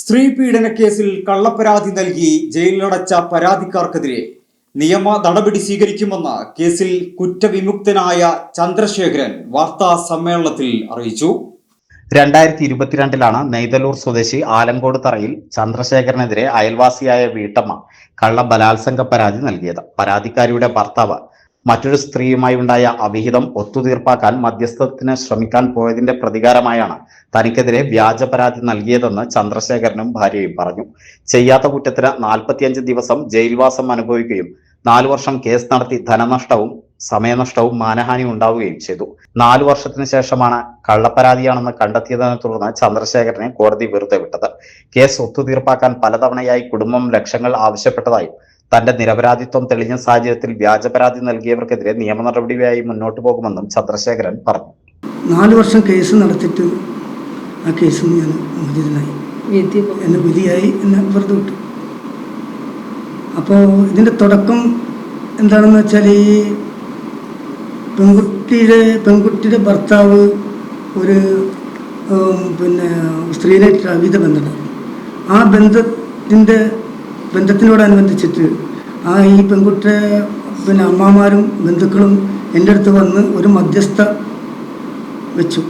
സ്ത്രീ പീഡന കേസിൽ കള്ളപ്പരാതി നൽകി ജയിലിലടച്ച പരാതിക്കാർക്കെതിരെ നിയമ നടപടി സ്വീകരിക്കുമെന്ന് കേസിൽ കുറ്റവിമുക്തനായ ചന്ദ്രശേഖരൻ വാർത്താ സമ്മേളനത്തിൽ അറിയിച്ചു. 2022 നെയ്തലൂർ സ്വദേശി ആലങ്കോട് തറയിൽ ചന്ദ്രശേഖരനെതിരെ അയൽവാസിയായ വീട്ടമ്മ കള്ള ബലാത്സംഗ പരാതി നൽകിയത്. പരാതിക്കാരിയുടെ ഭർത്താവ് മറ്റൊരു സ്ത്രീയുമായി ഉണ്ടായ അവിഹിതം ഒത്തുതീർപ്പാക്കാൻ മധ്യസ്ഥത്തിന് ശ്രമിക്കാൻ പോയതിന്റെ പ്രതികാരമായാണ് തനിക്കെതിരെ വ്യാജ പരാതി നൽകിയതെന്ന് ചന്ദ്രശേഖരനും ഭാര്യയും പറഞ്ഞു. ചെയ്യാത്ത കുറ്റത്തിന് 45 ദിവസം ജയിൽവാസം അനുഭവിക്കുകയും 4 വർഷം കേസ് നടത്തി ധനനഷ്ടവും സമയനഷ്ടവും മാനഹാനിയും ഉണ്ടാവുകയും ചെയ്തു. 4 വർഷത്തിന് ശേഷമാണ് കള്ളപ്പരാതിയാണെന്ന് കണ്ടെത്തിയതിനെ തുടർന്ന് ചന്ദ്രശേഖരനെ കോടതി വെറുതെ വിട്ടത്. കേസ് ഒത്തുതീർപ്പാക്കാൻ പലതവണയായി കുടുംബം ലക്ഷങ്ങൾ ആവശ്യപ്പെട്ടതായും തന്റെ നിരപരാധിത്വം തെളിഞ്ഞ സാഹചര്യത്തിൽ വ്യാജ പരാതി നൽകിയവർക്കെതിരെ നിയമ നടപടിയായി മുന്നോട്ടു പോകുമെന്നും ചന്ദ്രശേഖരൻ പറഞ്ഞു. 4 വർഷം കേസ് നടത്തിയിട്ട് ആ കേസിൽ ഞാൻ മോചിതനായി, എന്നെ വിധിയായി, എന്നെ വെറുതെ വിട്ടു. അപ്പോൾ ഇതിൻ്റെ തുടക്കം എന്താണെന്ന് വെച്ചാൽ, ഈ പെൺകുട്ടിയുടെ ഭർത്താവ് ഒരു സ്ത്രീയിലായിട്ട് അവിഹിത ബന്ധമുണ്ടായിരുന്നു. ആ ബന്ധത്തിനോടനുബന്ധിച്ചിട്ട് ഈ പെൺകുട്ടിയുടെ അമ്മമാരും ബന്ധുക്കളും എൻ്റെ അടുത്ത് വന്ന് ഒരു മധ്യസ്ഥ വെച്ചു.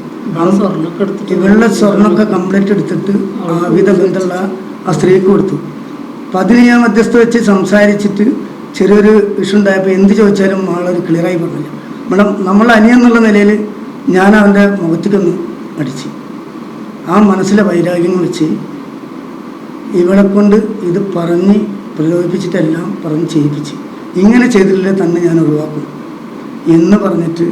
വെള്ള സ്വർണ്ണമൊക്കെ കംപ്ലീറ്റ് എടുത്തിട്ട് അവിഹിത ബന്ധമുള്ള ആ സ്ത്രീക്ക് കൊടുത്തു. അപ്പം അതിന് ഞാൻ മധ്യസ്ഥ വെച്ച് സംസാരിച്ചിട്ട് ചെറിയൊരു ഇഷ്യൂ ഉണ്ടായപ്പോൾ എന്ത് ചോദിച്ചാലും ആളൊരു ക്ലിയറായി പറഞ്ഞില്ല. മേഡം, നമ്മൾ അനിയെന്നുള്ള നിലയിൽ ഞാൻ അവൻ്റെ മുഖത്തേക്കൊന്ന് അടിച്ച് ആ മനസ്സിലെ വൈരാഗ്യം വെച്ച് ഇവളെ കൊണ്ട് ഇത് പറഞ്ഞ് പ്രലോഭിപ്പിച്ചിട്ടെല്ലാം പറഞ്ഞ് ചെയ്യിപ്പിച്ച്, ഇങ്ങനെ ചെയ്തിട്ടില്ലേ തന്നെ ഞാൻ ഒഴിവാക്കും എന്ന് പറഞ്ഞിട്ട്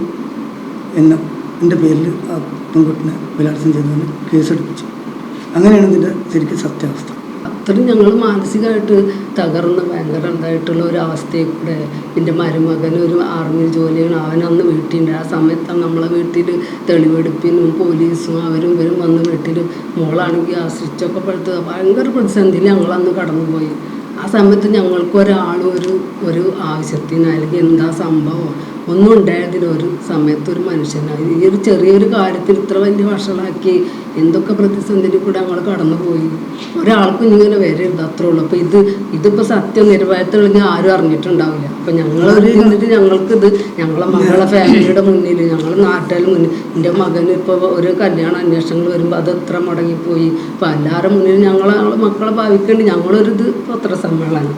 എൻ്റെ പേരിൽ ആ പെൺകുട്ടിനെ ബലാത്സംഗം ചെയ്തതിന് കേസെടുപ്പിച്ചു. അങ്ങനെയാണ് ഇതിൻ്റെ ശരിക്കും സത്യാവസ്ഥ. അത്രയും ഞങ്ങൾ മാനസികമായിട്ട് തകർന്ന് ഭയങ്കര ഇതായിട്ടുള്ള ഒരു അവസ്ഥയിൽ കൂടെ. എൻ്റെ മരുമകൻ ഒരു ആർമിയിൽ ജോലിയാണ്, അവൻ അന്ന് വീട്ടിലുണ്ട്. ആ സമയത്താണ് നമ്മളെ വീട്ടിൽ തെളിവെടുപ്പിനും പോലീസും അവരും ഇവരും വന്ന് വീട്ടിൽ മോളാണെങ്കിൽ ആ സ്വിച്ചൊക്കെ പഴുത്ത് ഭയങ്കര പ്രതിസന്ധിയിൽ ഞങ്ങളന്ന് കടന്നുപോയി. ആ സമയത്ത് ഞങ്ങൾക്ക് ഒരാളും ഒരു ആവശ്യത്തിന് അല്ലെങ്കിൽ എന്താ സംഭവം ഒന്നും ഉണ്ടായതിൽ ഒരു സമയത്ത് ഒരു മനുഷ്യനായി ഈ ഒരു ചെറിയൊരു കാര്യത്തിൽ ഇത്ര വലിയ വഷളാക്കി എന്തൊക്കെ പ്രതിസന്ധിയിൽ കൂടെ ഞങ്ങൾ കടന്നുപോയി. ഒരാൾക്കും ഇങ്ങനെ വരരുത്, അത്രേ ഉള്ളൂ. അപ്പോൾ ഇതിപ്പോൾ സത്യം നിരപരാധിത്വം ആരും അറിഞ്ഞിട്ടുണ്ടാവില്ല. അപ്പം ഞങ്ങൾക്കിത് ഞങ്ങളെ മകളെ ഫാമിലിയുടെ മുന്നിൽ, ഞങ്ങൾ നാട്ടുകാരുടെ മുന്നിൽ, എൻ്റെ മകന് ഇപ്പോൾ ഒരു കല്യാണ അന്വേഷണങ്ങൾ വരുമ്പോൾ അത് എത്ര മുടങ്ങിപ്പോയി. അപ്പോൾ എല്ലാവരുടെ മുന്നിൽ ഞങ്ങളെ മക്കളെ ഭാവിക്കേണ്ടി ഞങ്ങളൊരിത് പത്രസമ്മേളനം